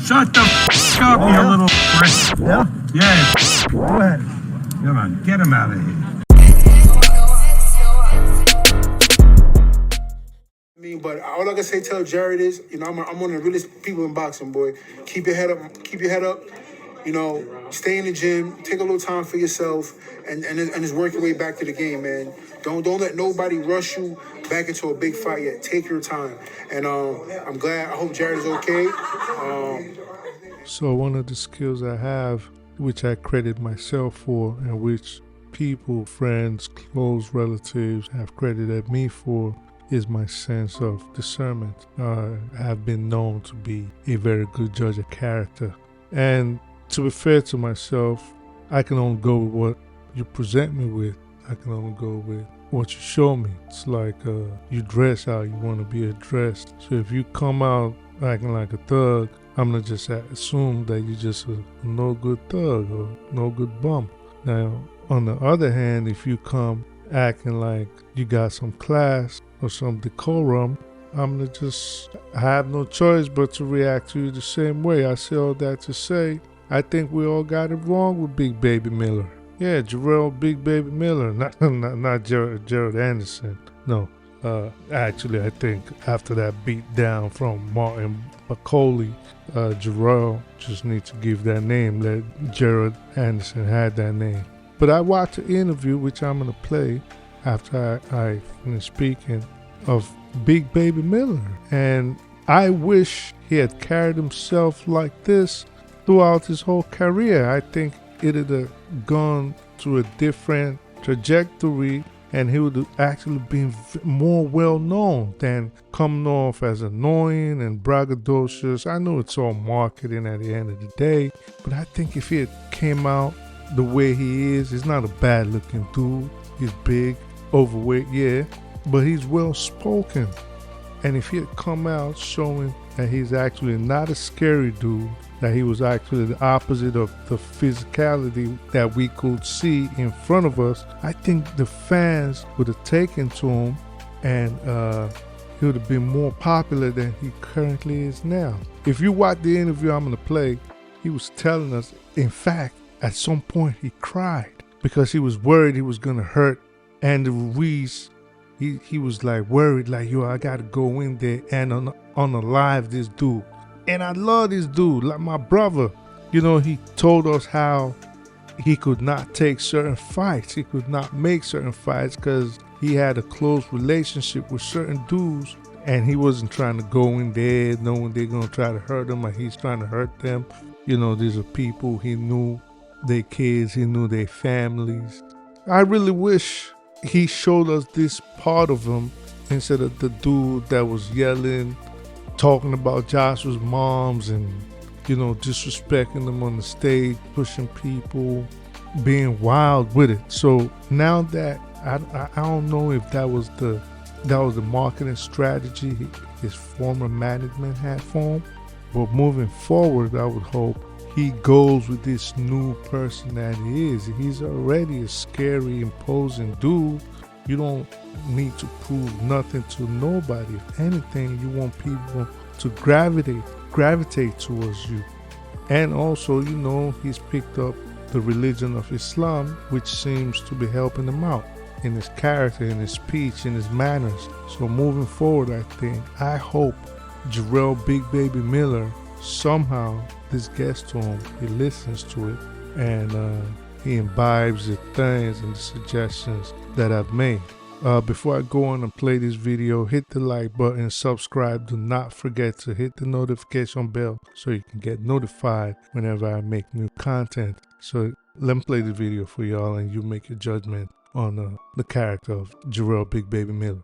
Shut the f up, you little prick. Yeah? Yeah. Go ahead. Come on, get him out of here. I mean, but all I can say, tell Jared is, you know, I'm one of the realest people in boxing, boy. Keep your head up. Keep your head up. You know, stay in the gym. Take a little time for yourself, and just work your way back to the game, man. Don't let nobody rush you back into a big fight yet. Take your time, and I'm glad. I hope Jared is okay. So one of the skills I have, which I credit myself for, and which people, friends, close relatives have credited me for, is my sense of discernment. I have been known to be a very good judge of character. And to be fair to myself, I can only go with what you present me with. I can only go with what you show me. It's like you dress how you want to be addressed. So if you come out acting like a thug, I'm going to just assume that you're just a no good thug or no good bum. Now, on the other hand, if you come acting like you got some class or some decorum, I'm going to just have no choice but to react to you the same way. I say all that to say, I think we all got it wrong with Big Baby Miller. Yeah, Jarrell Big Baby Miller, not Gerald Anderson. No, actually, I think after that beat down from Martin BAKOLE, Jarrell just needs to give that name. Let Gerald Anderson had that name. But I watched an interview, which I'm going to play after I finish speaking, of Big Baby Miller. And I wish he had carried himself like this throughout his whole career. I think it would have gone to a different trajectory, and he would have actually been more well known than coming off as annoying and braggadocious. I know it's all marketing at the end of the day, but I think if he had came out the way he is, he's not a bad looking dude. He's big, overweight, yeah, but he's well spoken. And if he had come out showing that he's actually not a scary dude, that he was actually the opposite of the physicality that we could see in front of us, I think the fans would have taken to him, and he would have been more popular than he currently is now. If you watch the interview I'm going to play, he was telling us, in fact, at some point he cried because he was worried he was going to hurt Andy Ruiz. He was like worried, like, yo, I got to go in there and unalive this dude. And I love this dude, like my brother. You know, he told us how he could not take certain fights. He could not make certain fights because he had a close relationship with certain dudes. And he wasn't trying to go in there knowing they're going to try to hurt him, or he's trying to hurt them. You know, these are people he knew, their kids, he knew their families. I really wish he showed us this part of him instead of the dude that was yelling, talking about Joshua's moms and, you know, disrespecting them on the stage, pushing people, being wild with it. So now that I don't know if that was the marketing strategy his former management had for him, but moving forward, I would hope he goes with this new person that he is. He's already a scary, imposing dude. You don't need to prove nothing to nobody. If anything, you want people to gravitate towards you. And also, you know, he's picked up the religion of Islam, which seems to be helping him out in his character, in his speech, in his manners. So moving forward, I hope Jarrell Big Baby Miller, somehow this gets to him, he listens to it, and he imbibes the things and the suggestions that I've made. Before I go on and play this video, hit the like button, subscribe. Do not forget to hit the notification bell so you can get notified whenever I make new content. So let me play the video for y'all, and you make your judgment on the character of Jarrell Big Baby Miller.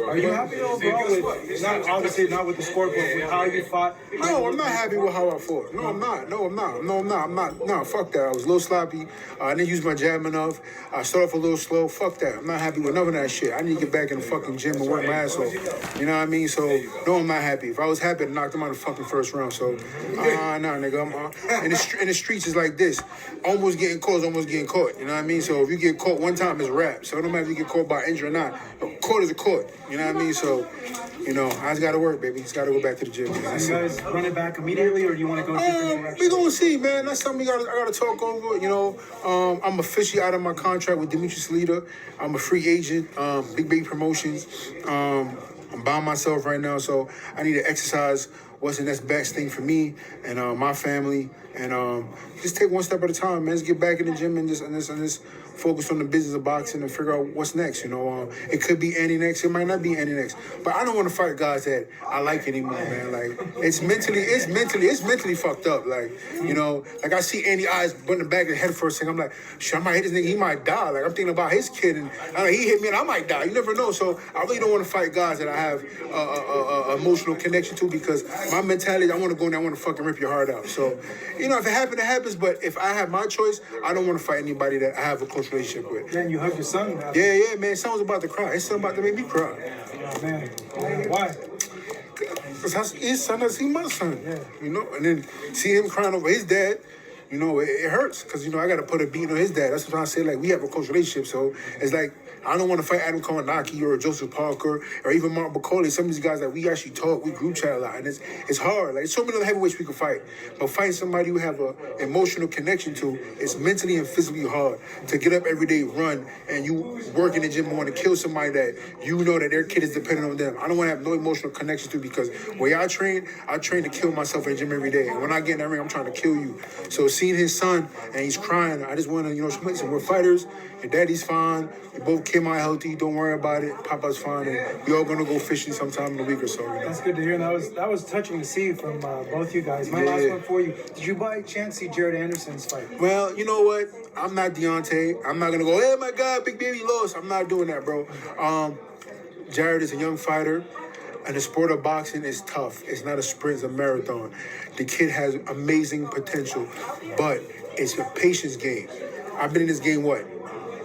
Are you happy overall with, not obviously not with the score, but with how you fought? No, I'm not happy with how I fought. No, I'm not. No, fuck that. I was a little sloppy. I didn't use my jab enough. I started off a little slow. Fuck that. I'm not happy with none of that shit. I need to get back in the fucking gym and work my ass off. You know what I mean? So, no, I'm not happy. If I was happy, I'd knock them out of the fucking first round. So, nah, nigga. In the streets is like this. Almost getting caught is almost getting caught. You know what I mean? So, if you get caught one time, it's a wrap. So, it don't matter if you get caught by injury or not. A court is a court. You know what I mean? So, you know, I just got to work, baby. Just got to go back to the gym. Man. You guys run it back immediately, or do you want to go different directions? We gonna see, man. That's something I gotta talk over. You know, I'm officially out of my contract with Demetrius Leader. I'm a free agent. Big Baby Promotions. I'm by myself right now, so I need to exercise what's the next best thing for me and my family, and just take one step at a time, man. Let's get back in the gym and just focus on the business of boxing and figure out what's next. You know, it could be Andy next, it might not be Andy next, but I don't want to fight guys that I like anymore, man. Like it's mentally fucked up. Like, you know, like I see Andy eyes putting the back of the head first thing. I'm like, shit, I might hit this nigga, he might die. Like I'm thinking about his kid, and he hit me and I might die. You never know. So I really don't want to fight guys that I have a emotional connection to, because my mentality, I want to go in there, I want to fucking rip your heart out. So, you know, if it happens, it happens. But if I have my choice, I don't want to fight anybody that I have a close relationship with. Man, you hugged your son. Yeah, man. Son was about to cry. His son about to make me cry. Oh, man. Why? Because his son has seen my son. Yeah. You know, and then see him crying over his dad. You know, it hurts, because, you know, I got to put a beat on his dad. That's what I say, like, we have a close relationship. So it's like, I don't want to fight Adam Kownacki or Joseph Parker or even Mark BAKOLE. Some of these guys that we actually talk, we group chat a lot, and it's hard. Like, so many other heavyweights we can fight, but fighting somebody you have an emotional connection to, it's mentally and physically hard to get up every day, run, and you work in the gym and want to kill somebody that you know that their kid is dependent on them. I don't want to have no emotional connection to, because where I train to kill myself in the gym every day. And when I get in that ring, I'm trying to kill you. So seeing his son and he's crying, I just want to, you know, listen, we're fighters. Your daddy's fine. We both came out healthy. Don't worry about it. Papa's fine, and we all gonna go fishing sometime in a week or so. You know? That's good to hear. And that was touching to see from both you guys. My last one for you. Did you by chance see Jared Anderson's fight? Well, you know what? I'm not Deontay. I'm not gonna go, hey my God, Big Baby lost. I'm not doing that, bro. Jared is a young fighter, and the sport of boxing is tough. It's not a sprint, it's a marathon. The kid has amazing potential, but it's a patience game. I've been in this game,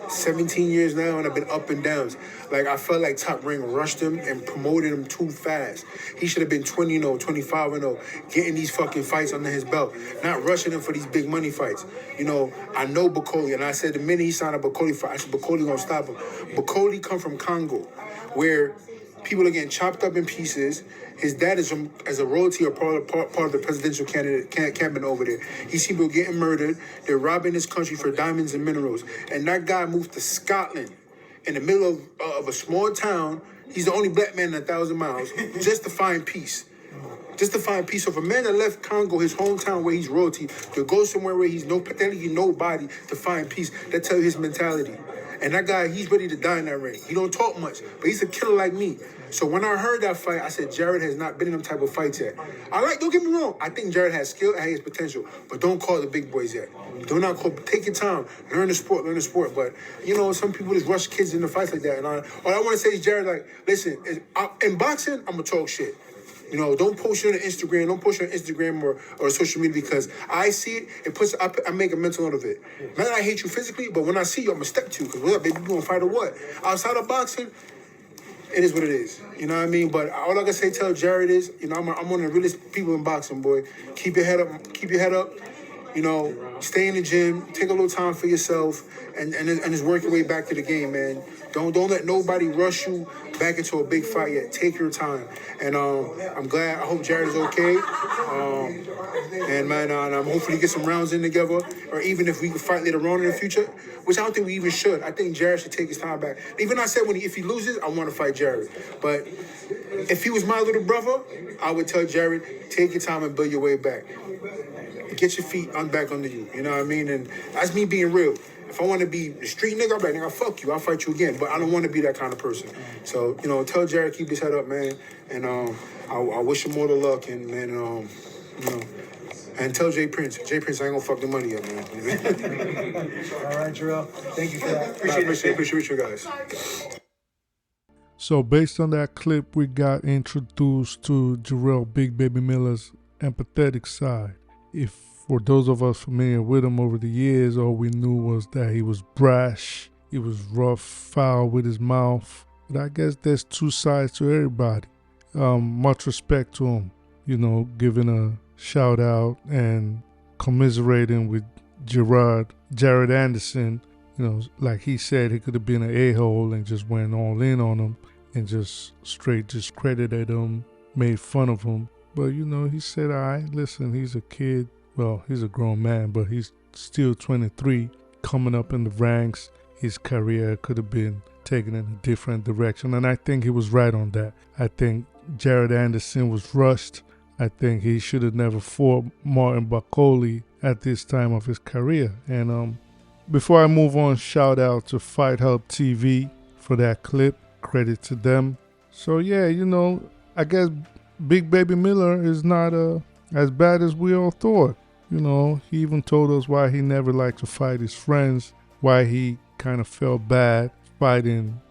17 years now, and I've been up and downs. Like, I felt like Top Ring rushed him and promoted him too fast. He should have been 20-0, 25-0, getting these fucking fights under his belt, not rushing him for these big money fights. You know, I know BAKOLE, and I said the minute he signed a BAKOLE fight, I said BAKOLE gonna stop him. BAKOLE come from Congo, where people are getting chopped up in pieces. His dad is as a royalty or part of the presidential campaign over there. He sees people getting murdered. They're robbing this country for diamonds and minerals. And that guy moved to Scotland in the middle of a small town. He's the only black man in 1,000 miles just to find peace. Just to find peace. So if a man that left Congo, his hometown where he's royalty, to go somewhere where he's technically nobody to find peace, that tells you his mentality. And that guy, he's ready to die in that ring. He don't talk much, but he's a killer like me. So when I heard that fight, I said, Jared has not been in them type of fights yet. Don't get me wrong, I think Jared has skill and has potential, but don't call the big boys yet. Do not call, take your time, learn the sport. But, you know, some people just rush kids into fights like that. And all I want to say is, Jared, like, listen, in boxing, I'm going to talk shit. You know, don't post it on Instagram. Don't post it on Instagram or social media, because I see it. I make a mental note of it. Not that I hate you physically, but when I see you, I'm gonna step to you. Because what up, baby? You gonna fight or what? Outside of boxing, it is what it is. You know what I mean? But all I can say, tell Jared is, you know, I'm one of the realest people in boxing, boy. Keep your head up. Keep your head up. You know, stay in the gym. Take a little time for yourself, and just work your way back to the game, man. Don't let nobody rush you back into a big fight yet. Take your time. And I'm glad. I hope Jared is okay. And man, I'm hopefully get some rounds in together, or even if we can fight later on in the future, which I don't think we even should. I think Jared should take his time back. Even I said if he loses, I want to fight Jared. But if he was my little brother, I would tell Jared, take your time and build your way back. Get your feet back under you. You know what I mean? And that's me being real. If I want to be a street nigga, I'm like, nigga, fuck you. I'll fight you again. But I don't want to be that kind of person. So, you know, tell Jared keep his head up, man. And I wish him all the luck. And, man, you know, and tell Jay Prince, I ain't gonna fuck the money up, man. All right, Jarrell. Thank you for that. Appreciate you guys. So based on that clip, we got introduced to Jarrell Big Baby Miller's empathetic side. If for those of us familiar with him over the years, all we knew was that he was brash, he was rough, foul with his mouth. But I guess there's two sides to everybody. Much respect to him, you know, giving a shout out and commiserating with Jared Anderson. You know, like he said, he could have been an a-hole and just went all in on him. and just straight discredited him, made fun of him. But he said, all right, listen, he's a kid. Well, he's a grown man, but he's still 23, coming up in the ranks. His career could have been taken in a different direction, and I think he was right on that. I think Jared Anderson was rushed. I think he should have never fought Martin BAKOLE at this time of his career. And before I move on, shout out to Fight Hub TV for that clip. Credit to them. So yeah, I guess Big Baby Miller is not as bad as we all thought. He even told us why he never liked to fight his friends, why he kind of felt bad fighting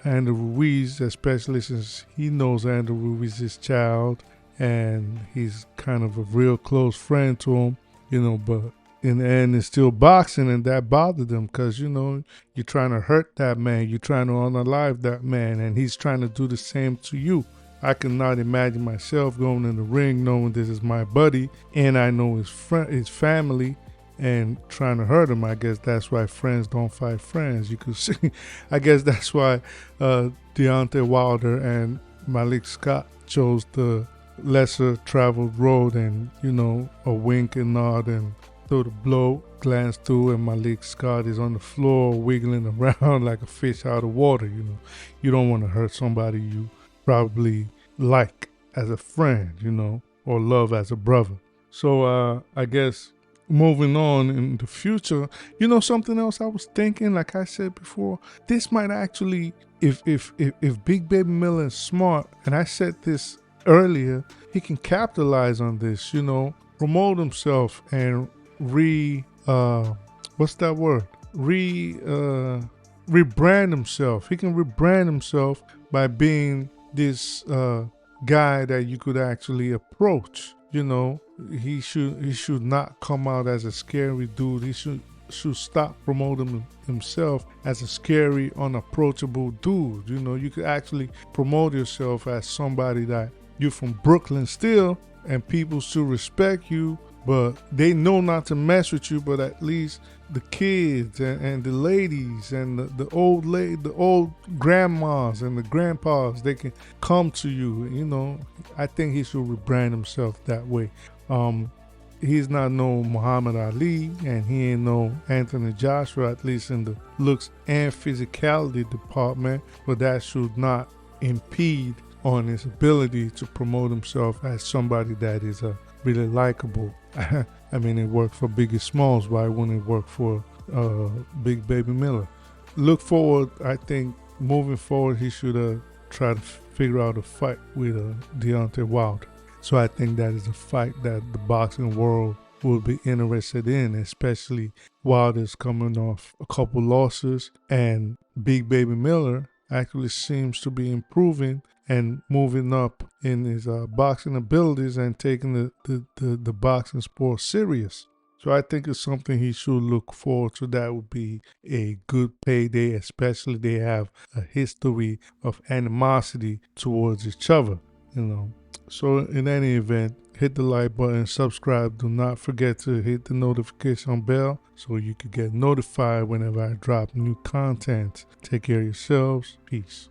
Andrew Ruiz, especially since he knows Andrew Ruiz's child and he's kind of a real close friend to him, but in the end it's still boxing, and that bothered him because, you're trying to hurt that man, you're trying to unalive that man, and he's trying to do the same to you. I cannot imagine myself going in the ring knowing this is my buddy and I know his family and trying to hurt him. I guess that's why friends don't fight friends. You could see, I guess that's why Deontay Wilder and Malik Scott chose the lesser traveled road, and a wink and nod and throw the blow, glance through, and Malik Scott is on the floor wiggling around like a fish out of water. You don't want to hurt somebody you probably like as a friend, or love as a brother. So I guess moving on in the future, something else I was thinking, like I said before, this might actually, if Big Baby Miller is smart, and I said this earlier, he can capitalize on this, promote himself and rebrand himself. He can rebrand himself by being this guy that you could actually approach. He should not come out as a scary dude. He should stop promoting himself as a scary, unapproachable dude. You could actually promote yourself as somebody that you're from Brooklyn still, and people should respect you, but they know not to mess with you. But at least the kids and the ladies and the old grandmas and the grandpas, they can come to you. I think he should rebrand himself that way. He's not no Muhammad Ali, and he ain't no Anthony Joshua, at least in the looks and physicality department, but that should not impede on his ability to promote himself as somebody that is really likable. I mean, it worked for Biggie Smalls. Why wouldn't it work for Big Baby Miller? Look forward, I think, moving forward, he should try to figure out a fight with Deontay Wilder. So I think that is a fight that the boxing world will be interested in, especially Wilder's coming off a couple losses, and Big Baby Miller actually seems to be improving and moving up in his boxing abilities and taking the boxing sport serious. So I think it's something he should look forward to. That would be a good payday, especially they have a history of animosity towards each other, So in any event, hit the like button, subscribe. Do not forget to hit the notification bell so you can get notified whenever I drop new content. Take care of yourselves. Peace.